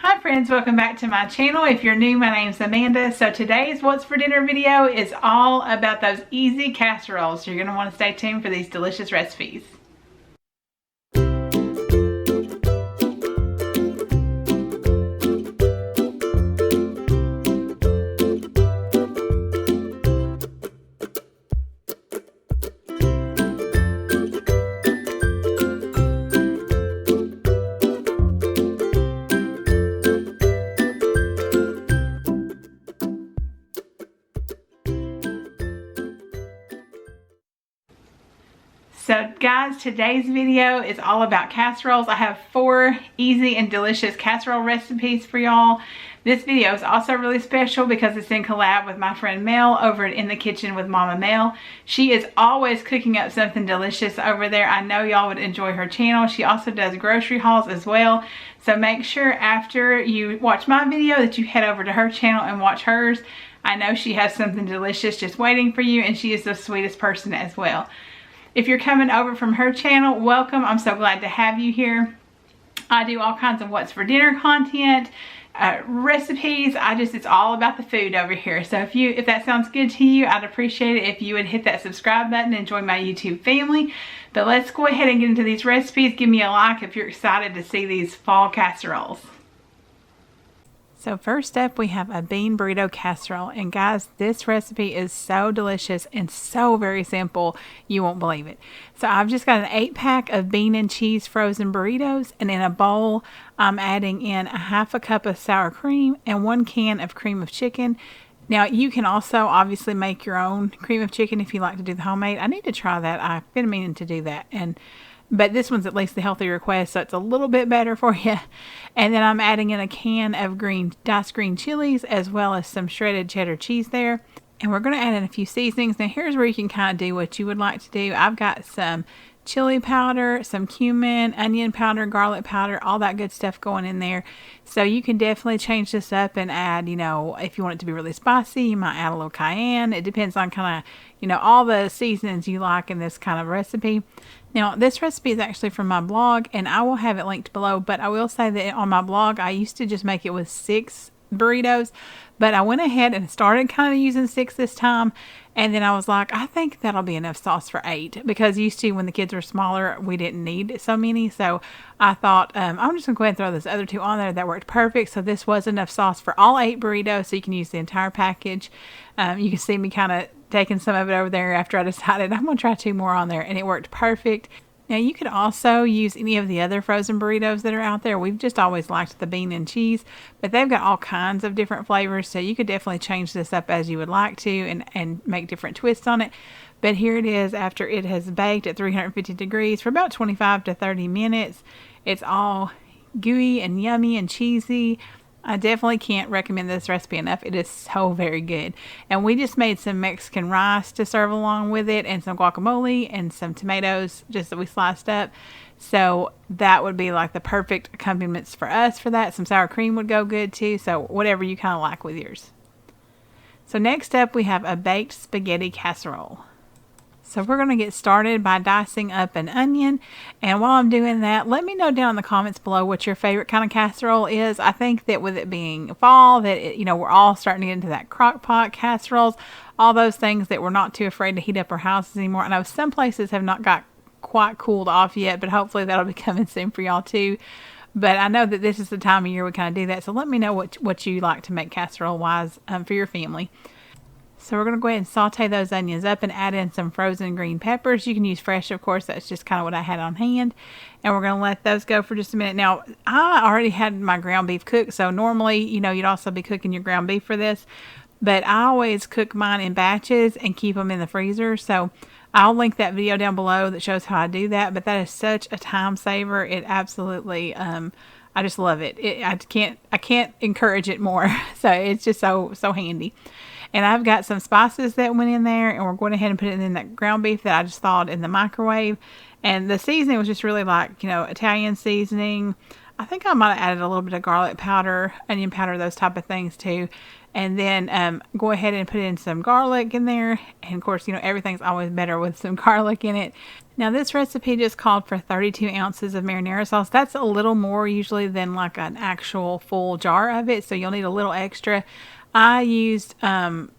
Hi friends, welcome back to my channel. If you're new, my name's Amanda. So today's What's for Dinner video is all about those easy casseroles. So you're going to want to stay tuned for these delicious recipes. So guys, today's video is all about casseroles. I have 4 easy and delicious casserole recipes for y'all. This video is also really special because it's in collab with my friend Mel over at In the Kitchen with Mama Mel. She is always cooking up something delicious over there. I know y'all would enjoy her channel. She also does grocery hauls as well. So make sure after you watch my video that you head over to her channel and watch hers. I know she has something delicious just waiting for you, and she is the sweetest person as well. If you're coming over from her channel, welcome. I'm so glad to have you here. I do all kinds of what's for dinner content, recipes. It's all about the food over here. So if that sounds good to you, I'd appreciate it if you would hit that subscribe button and join my YouTube family. But let's go ahead and get into these recipes. Give me a like if you're excited to see these fall casseroles. So first up, we have a bean burrito casserole, and guys, this recipe is so delicious and so very simple, you won't believe it. So I've just got an 8-pack of bean and cheese frozen burritos, and in a bowl I'm adding in a half a cup of sour cream and 1 can of cream of chicken. Now you can also obviously make your own cream of chicken if you like to do the homemade. I need to try that. I've been meaning to do that, but this one's at least the healthy request, so it's a little bit better for you. And then I'm adding in a can of diced green chilies as well as some shredded cheddar cheese there. And we're going to add in a few seasonings. Now here's where you can kind of do what you would like to do. I've got some chili powder, some cumin, onion powder, garlic powder, all that good stuff going in there. So you can definitely change this up and add, if you want it to be really spicy, you might add a little cayenne. It depends on kind of, all the seasonings you like in this kind of recipe. Now, this recipe is actually from my blog, and I will have it linked below, but I will say that on my blog, I used to just make it with 6 burritos, but I went ahead and started kind of using 6 this time, and then I was like, I think that'll be enough sauce for 8, because used to, when the kids were smaller, we didn't need so many, so I thought, I'm just going to go ahead and throw those other 2 on there. That worked perfect, so this was enough sauce for all 8 burritos, so you can use the entire package. You can see me kind of taking some of it over there after I decided I'm going to try 2 more on there, and it worked perfect. Now you could also use any of the other frozen burritos that are out there. We've just always liked the bean and cheese, but they've got all kinds of different flavors, so you could definitely change this up as you would like to and make different twists on it. But here it is after it has baked at 350 degrees for about 25 to 30 minutes. It's all gooey and yummy and cheesy. I definitely can't recommend this recipe enough. It is so very good. And we just made some Mexican rice to serve along with it, and some guacamole and some tomatoes just that we sliced up. So that would be like the perfect accompaniments for us for that. Some sour cream would go good too. So whatever you kind of like with yours. So next up we have a baked spaghetti casserole. So we're going to get started by dicing up an onion, and while I'm doing that, let me know down in the comments below what your favorite kind of casserole is. I think that with it being fall, that we're all starting to get into that crock pot casseroles, all those things that we're not too afraid to heat up our houses anymore. I know some places have not got quite cooled off yet, but hopefully that'll be coming soon for y'all too. But I know that this is the time of year we kind of do that, so let me know what you like to make casserole wise for your family. So we're going to go ahead and saute those onions up and add in some frozen green peppers. You can use fresh, of course. That's just kind of what I had on hand. And we're going to let those go for just a minute. Now, I already had my ground beef cooked. So normally, you'd also be cooking your ground beef for this. But I always cook mine in batches and keep them in the freezer. So I'll link that video down below that shows how I do that. But that is such a time saver. It absolutely, I just love it. I can't encourage it more. So it's just so handy. And I've got some spices that went in there, and we're going ahead and put it in that ground beef that I just thawed in the microwave. And the seasoning was just really like, Italian seasoning. I think I might have added a little bit of garlic powder, onion powder, those type of things too. And then go ahead and put in some garlic in there. And of course, you know, everything's always better with some garlic in it. Now this recipe just called for 32 ounces of marinara sauce. That's a little more usually than like an actual full jar of it. So you'll need a little extra. I used 1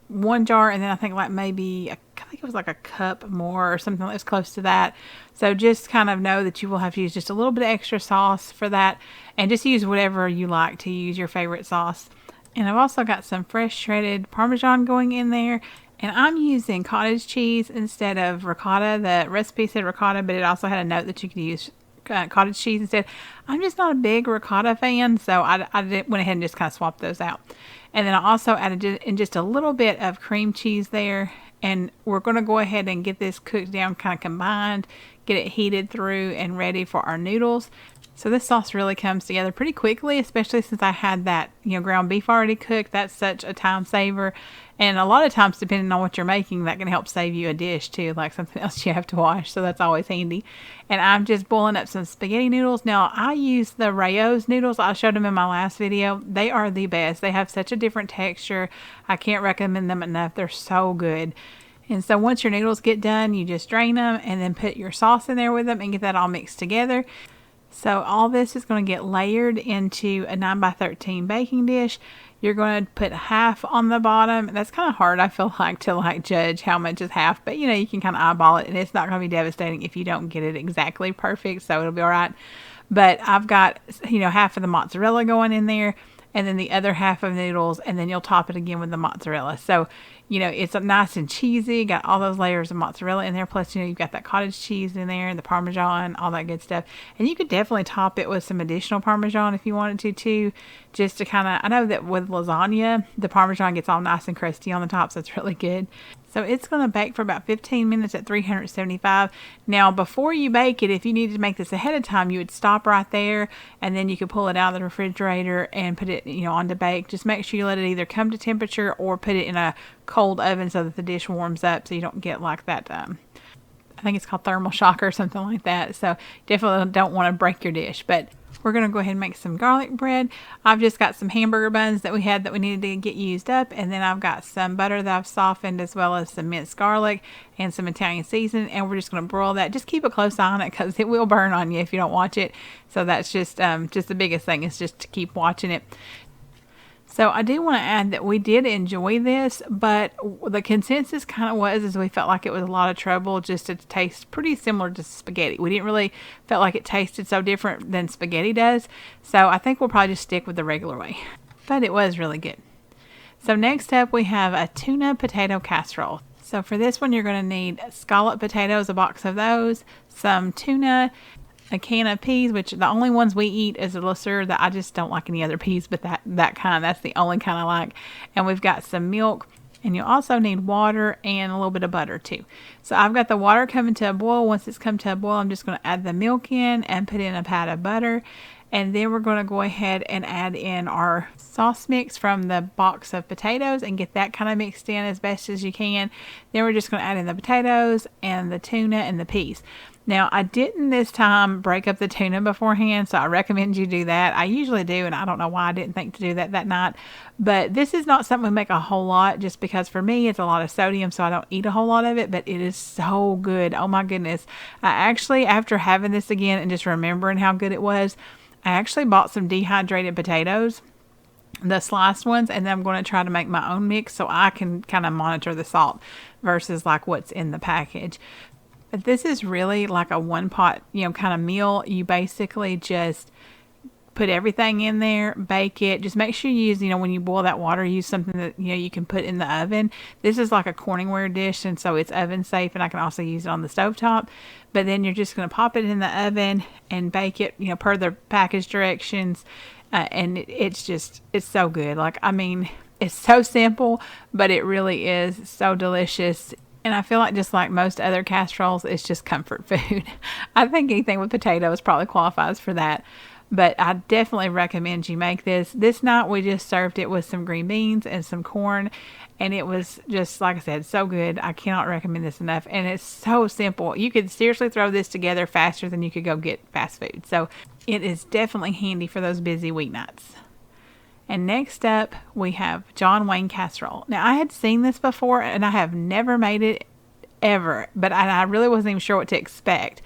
jar, and then I think like maybe, I think it was like a cup more or something that was close to that. So just kind of know that you will have to use just a little bit of extra sauce for that, and just use whatever you like to use, your favorite sauce. And I've also got some fresh shredded Parmesan going in there. And I'm using cottage cheese instead of ricotta. The recipe said ricotta, but it also had a note that you could use cottage cheese instead. I'm just not a big ricotta fan, so I went ahead and just kind of swapped those out. And then I also added in just a little bit of cream cheese there. And we're going to go ahead and get this cooked down, kind of combined, get it heated through and ready for our noodles. So this sauce really comes together pretty quickly, especially since I had that, you know, ground beef already cooked. That's such a time saver. And a lot of times, depending on what you're making, that can help save you a dish too, like something else you have to wash. So that's always handy. And I'm just boiling up some spaghetti noodles. Now, I use the Rayo's noodles. I showed them in my last video. They are the best. They have such a different texture. I can't recommend them enough. They're so good. And so once your noodles get done, you just drain them and then put your sauce in there with them and get that all mixed together. So all this is going to get layered into a 9x13 baking dish. You're going to put half on the bottom. That's kind of hard, I feel like, to judge how much is half. But, you know, you can kind of eyeball it, and it's not going to be devastating if you don't get it exactly perfect. So it'll be all right. But I've got, you know, half of the mozzarella going in there, and then the other half of noodles, and then you'll top it again with the mozzarella. So, you know, it's nice and cheesy, got all those layers of mozzarella in there, plus, you know, you've got that cottage cheese in there, and the Parmesan, all that good stuff. And you could definitely top it with some additional Parmesan if you wanted to too, just to kind of, I know that with lasagna, the Parmesan gets all nice and crusty on the top, so it's really good. So it's going to bake for about 15 minutes at 375. Now, before you bake it, if you needed to make this ahead of time, you would stop right there, and then you could pull it out of the refrigerator and put it, you know, on to bake. Just make sure you let it either come to temperature or put it in a cold oven so that the dish warms up, so you don't get like that, I think it's called thermal shock or something like that. So definitely don't want to break your dish. But we're going to go ahead and make some garlic bread. I've just got some hamburger buns that we had that we needed to get used up. And then I've got some butter that I've softened, as well as some minced garlic and some Italian seasoning. And we're just going to broil that. Just keep a close eye on it, because it will burn on you if you don't watch it. So that's just the biggest thing, is just to keep watching it. So I do want to add that we did enjoy this, but the consensus kind of was, is we felt like it was a lot of trouble just to taste pretty similar to spaghetti. We didn't really felt like it tasted so different than spaghetti does. So I think we'll probably just stick with the regular way. But it was really good. So next up, we have a tuna potato casserole. So for this one, you're going to need scalloped potatoes, a box of those, some tuna, a can of peas, which the only ones we eat is a Lasur, that I just don't like any other peas, but that kind, that's the only kind I like. And we've got some milk, and you'll also need water and a little bit of butter too. So I've got the water coming to a boil. Once it's come to a boil, I'm just going to add the milk in and put in a pat of butter. And then we're going to go ahead and add in our sauce mix from the box of potatoes and get that kind of mixed in as best as you can. Then we're just going to add in the potatoes and the tuna and the peas. Now, I didn't this time break up the tuna beforehand, so I recommend you do that. I usually do, and I don't know why I didn't think to do that night. But this is not something we make a whole lot, just because for me it's a lot of sodium, so I don't eat a whole lot of it, but it is so good. Oh my goodness. I actually, after having this again and just remembering how good it was, I actually bought some dehydrated potatoes, the sliced ones, and then I'm going to try to make my own mix so I can kind of monitor the salt versus like what's in the package. But this is really like a one pot, you know, kind of meal. You basically just put everything in there, bake it. Just make sure you use, you know, when you boil that water, use something that, you know, you can put in the oven. This is like a Corningware dish, and so it's oven safe, and I can also use it on the stovetop. But then you're just going to pop it in the oven and bake it, you know, per the package directions. And it's so good. Like, I mean, it's so simple, but it really is so delicious. And I feel like, just like most other casseroles, it's just comfort food. I think anything with potatoes probably qualifies for that. but I definitely recommend you make this. This night we just served it with some green beans and some corn, and it was just, like I said, so good. I cannot recommend this enough, and it's so simple. You could seriously throw this together faster than you could go get fast food. So it is definitely handy for those busy weeknights. And next up, we have John Wayne Casserole. Now, I had seen this before, and I have never made it ever, but I really wasn't even sure what to expect.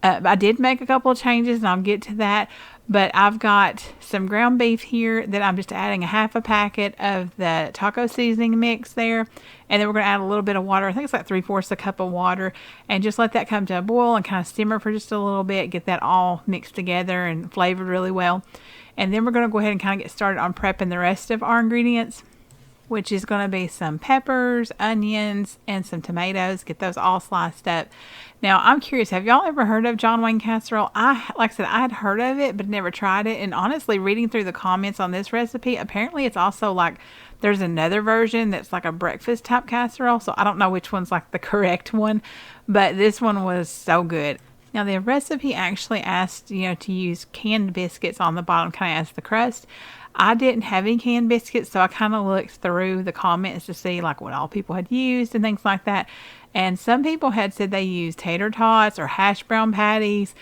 I did make a couple of changes, and I'll get to that. But I've got some ground beef here that I'm just adding a half a packet of the taco seasoning mix there. And then we're going to add a little bit of water. I think it's like 3/4 a cup of water. And just let that come to a boil and kind of simmer for just a little bit. Get that all mixed together and flavored really well. And then we're going to go ahead and kind of get started on prepping the rest of our ingredients, which is going to be some peppers, onions, and some tomatoes. Get those all sliced up. Now, I'm curious, have y'all ever heard of John Wayne Casserole? Like I said, I had heard of it, but never tried it. And honestly, reading through the comments on this recipe, apparently it's also like, there's another version that's like a breakfast type casserole. So I don't know which one's like the correct one, but this one was so good. Now, the recipe actually asked, to use canned biscuits on the bottom, kind of as the crust. I didn't have any canned biscuits, so I kind of looked through the comments to see like what all people had used and things like that. And some people had said they used tater tots or hash brown patties.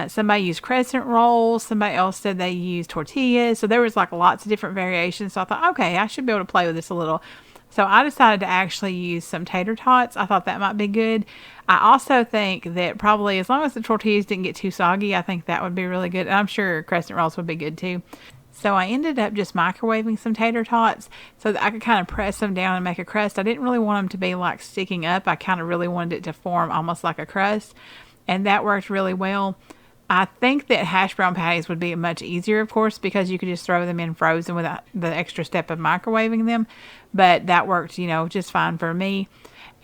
Somebody used crescent rolls. Somebody else said they used tortillas. So there was like lots of different variations. So I thought, okay, I should be able to play with this a little. So I decided to actually use some tater tots. I thought that might be good. I also think that probably as long as the tortillas didn't get too soggy, I think that would be really good. And I'm sure crescent rolls would be good too. So I ended up just microwaving some tater tots so that I could kind of press them down and make a crust. I didn't really want them to be like sticking up. I kind of really wanted it to form almost like a crust, and that worked really well. I think that hash brown patties would be much easier, of course, because you could just throw them in frozen without the extra step of microwaving them, but that worked, just fine for me.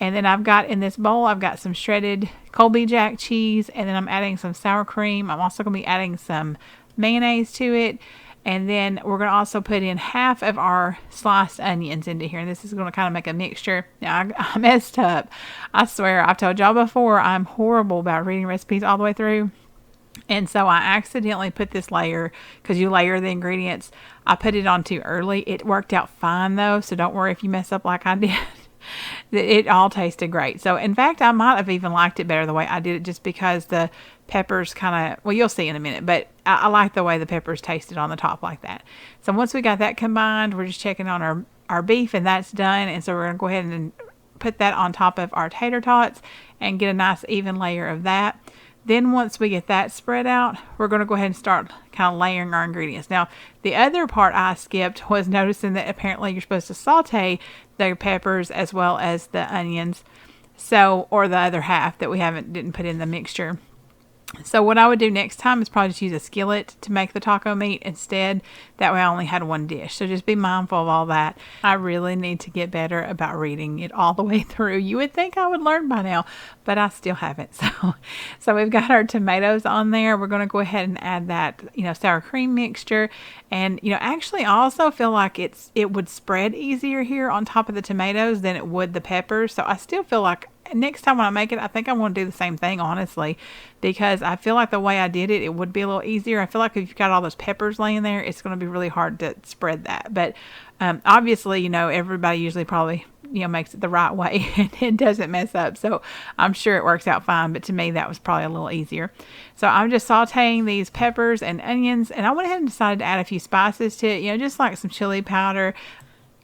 And then I've got in this bowl, I've got some shredded Colby Jack cheese, and then I'm adding some sour cream. I'm also going to be adding some mayonnaise to it. And then we're going to also put in half of our sliced onions into here. And this is going to kind of make a mixture. Now, I messed up. I swear, I've told y'all before, I'm horrible about reading recipes all the way through. And so I accidentally put this layer, because you layer the ingredients, I put it on too early. It worked out fine, though, so don't worry if you mess up like I did. It all tasted great. So, in fact, I might have even liked it better the way I did it, just because the peppers kind of, well, you'll see in a minute, but I like the way the peppers tasted on the top like that. So once we got that combined, we're just checking on our beef, and that's done. And so we're going to go ahead and put that on top of our tater tots and get a nice even layer of that. Then once we get that spread out, we're going to go ahead and start kind of layering our ingredients. Now, the other part I skipped was noticing that apparently you're supposed to saute the peppers as well as the onions. So, or the other half that we didn't put in the mixture. So what I would do next time is probably just use a skillet to make the taco meat instead. That way I only had one dish. So just be mindful of all that. I really need to get better about reading it all the way through. You would think I would learn by now, but I still haven't. So we've got our tomatoes on there. We're going to go ahead and add that, sour cream mixture. And, actually I also feel like it would spread easier here on top of the tomatoes than it would the peppers. So I still feel like next time when I make it, I think I want to do the same thing, honestly, because I feel like the way I did it, it would be a little easier. I feel like if you've got all those peppers laying there, it's going to be really hard to spread that. But obviously, everybody usually probably, makes it the right way and it doesn't mess up. So I'm sure it works out fine. But to me, that was probably a little easier. So I'm just sauteing these peppers and onions, and I went ahead and decided to add a few spices to it, just like some chili powder,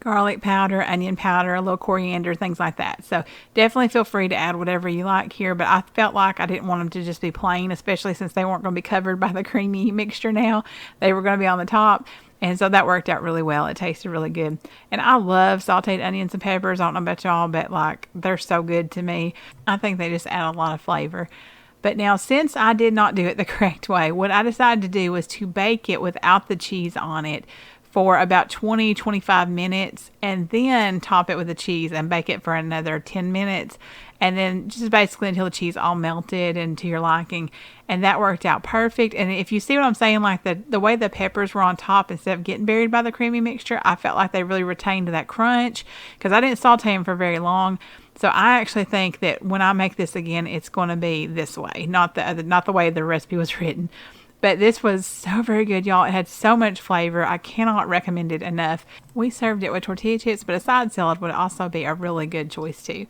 garlic powder, onion powder, a little coriander, things like that. So definitely feel free to add whatever you like here, but I felt like I didn't want them to just be plain, especially since they weren't going to be covered by the creamy mixture now. They were going to be on the top. And so that worked out really well. It tasted really good. And I love sauteed onions and peppers. I don't know about y'all, but they're so good to me. I think they just add a lot of flavor. But now, since I did not do it the correct way, what I decided to do was to bake it without the cheese on it for about 20-25 minutes, and then top it with the cheese and bake it for another 10 minutes, and then just basically until the cheese all melted and to your liking. And that worked out perfect. And if you see what I'm saying, like the way the peppers were on top instead of getting buried by the creamy mixture, I felt like they really retained that crunch because I didn't saute them for very long. So I actually think that when I make this again, it's going to be this way, not the way the recipe was written. But this was so very good, y'all. It had so much flavor. I cannot recommend it enough. We served it with tortilla chips, but a side salad would also be a really good choice too.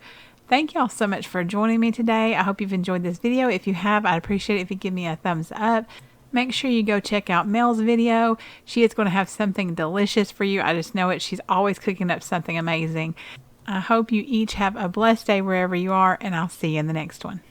Thank y'all so much for joining me today. I hope you've enjoyed this video. If you have, I'd appreciate it if you give me a thumbs up. Make sure you go check out Mel's video. She is going to have something delicious for you. I just know it. She's always cooking up something amazing. I hope you each have a blessed day wherever you are, and I'll see you in the next one.